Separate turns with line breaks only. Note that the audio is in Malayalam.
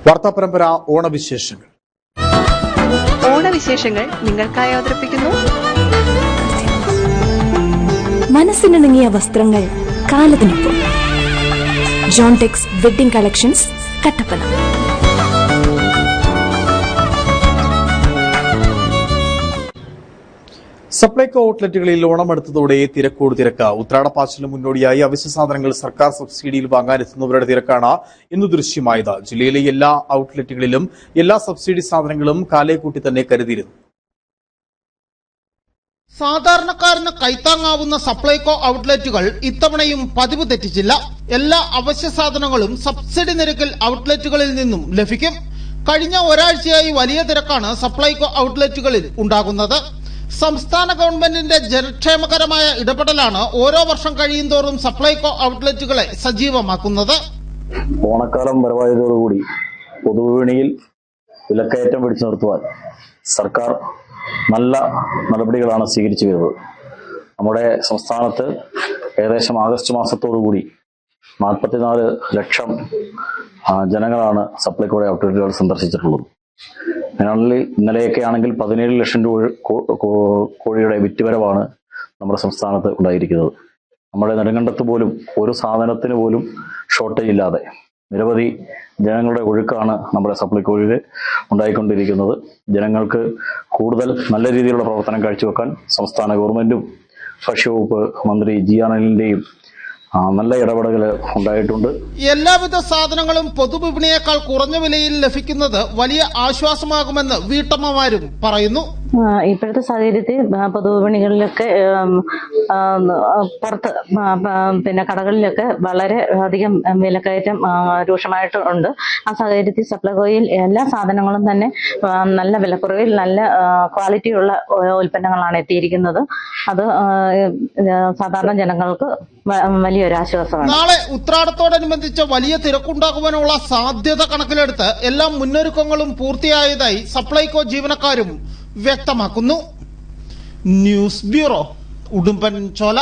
വാർത്താപരമ്പര ഓണവിശേഷങ്ങൾ.
ഓണവിശേഷങ്ങൾ നിങ്ങൾക്കായി അവതരിപ്പിക്കുന്നു
മനസ്സിനിണങ്ങിയ വസ്ത്രങ്ങൾ കാലത്തിനൊപ്പം. John Tex wedding collections, Kattappana.
Supplyco ഔട്ട്ലെറ്റുകളിൽ ഓണമെടുത്തതോടെ തിരക്കോട് തിരക്ക്. ഉത്രാടപ്പാച്ചിലിന് മുന്നോടിയായി അവശ്യ സാധനങ്ങൾ സർക്കാർ സബ്സിഡിയിൽ വാങ്ങാനെത്തുന്നവരുടെ തിരക്കാണ് ഇന്ന് ദൃശ്യമായത്. ജില്ലയിലെ എല്ലാ ഔട്ട്ലെറ്റുകളിലും എല്ലാ സബ്സിഡി സാധനങ്ങളും കാലേക്കൂട്ടി തന്നെ കരുതിയിരുന്നു.
സാധാരണക്കാരന് കൈത്താങ്ങാവുന്ന സപ്ലൈകോ ഔട്ട്ലെറ്റുകൾ ഇത്തവണയും പതിവ് തെറ്റിച്ചില്ല. എല്ലാ അവശ്യ സാധനങ്ങളും സബ്സിഡി നിരക്കിൽ ഔട്ട്ലെറ്റുകളിൽ നിന്നും ലഭിക്കും. കഴിഞ്ഞ ഒരാഴ്ചയായി വലിയ തിരക്കാണ് സപ്ലൈകോ ഔട്ട്ലെറ്റുകളിൽ ഉണ്ടാകുന്നത്. സംസ്ഥാന ഗവൺമെന്റിന്റെ ജനക്ഷേമകരമായ ഇടപെടലാണ് ഓരോ വർഷം കഴിയുന്തോറും സപ്ലൈകോ ഔട്ട്ലെറ്റുകളെ സജീവമാക്കുന്നത്.
ഓണക്കാലം വരവായതോടുകൂടി പൊതുവിപണിയിൽ വിലക്കയറ്റം പിടിച്ചു നിർത്തുവാൻ സർക്കാർ നല്ല നടപടികളാണ് സ്വീകരിച്ചു വരുന്നത്. നമ്മുടെ സംസ്ഥാനത്ത് ഏകദേശം ആഗസ്റ്റ് മാസത്തോടുകൂടി 44 ലക്ഷം ജനങ്ങളാണ് സപ്ലൈകോയുടെ ഔട്ട്ലെറ്റുകൾ സന്ദർശിച്ചിട്ടുള്ളത്. അതിനുള്ളിൽ ഇന്നലെയൊക്കെ ആണെങ്കിൽ 17 ലക്ഷം കോഴിയുടെ വിറ്റുവരവാണ് നമ്മുടെ സംസ്ഥാനത്ത് ഉണ്ടായിരിക്കുന്നത്. നമ്മുടെ നെടുങ്കണ്ടത്ത് പോലും ഒരു സാധനത്തിന് പോലും ഷോർട്ടേജ് ഇല്ലാതെ നിരവധി ജനങ്ങളുടെ ഒഴുക്കാണ് നമ്മുടെ സപ്ലൈകോയിൽ ഉണ്ടായിക്കൊണ്ടിരിക്കുന്നത്. ജനങ്ങൾക്ക് കൂടുതൽ നല്ല രീതിയിലുള്ള പ്രവർത്തനം കാഴ്ചവെക്കാൻ സംസ്ഥാന ഗവൺമെന്റും ഭക്ഷ്യവകുപ്പ് മന്ത്രി ജി ആർ അനിലിന്റെയും നല്ല ഇടപെടലുകൾ ഉണ്ടായിട്ടുണ്ട്.
എല്ലാവിധ സാധനങ്ങളും പൊതുവിപണിയേക്കാൾ കുറഞ്ഞ വിലയിൽ ലഭിക്കുന്നത് വലിയ ആശ്വാസമാകുമെന്ന് വീട്ടമ്മമാരും പറയുന്നു.
ഇപ്പോഴത്തെ സാഹചര്യത്തിൽ പൊതുവിപണികളിലൊക്കെ പുറത്ത് പിന്നെ കടകളിലൊക്കെ വളരെ അധികം വിലക്കയറ്റം രൂക്ഷമായിട്ടുണ്ട്. ആ സാഹചര്യത്തിൽ സപ്ലൈകോയിൽ എല്ലാ സാധനങ്ങളും തന്നെ നല്ല വിലക്കുറവിൽ നല്ല ക്വാളിറ്റിയുള്ള ഉൽപ്പന്നങ്ങളാണ് എത്തിയിരിക്കുന്നത്. അത് സാധാരണ ജനങ്ങൾക്ക് വലിയൊരാശ്വാസമാണ്.
നാളെ ഉത്രാടത്തോടനുബന്ധിച്ച് വലിയ തിരക്കുണ്ടാകുവാനുള്ള സാധ്യത കണക്കിലെടുത്ത് എല്ലാ മുന്നൊരുക്കങ്ങളും പൂർത്തിയായതായി സപ്ലൈകോ ജീവനക്കാരും വ്യക്തമാക്കുന്നു. News bureau, Udumbanchola.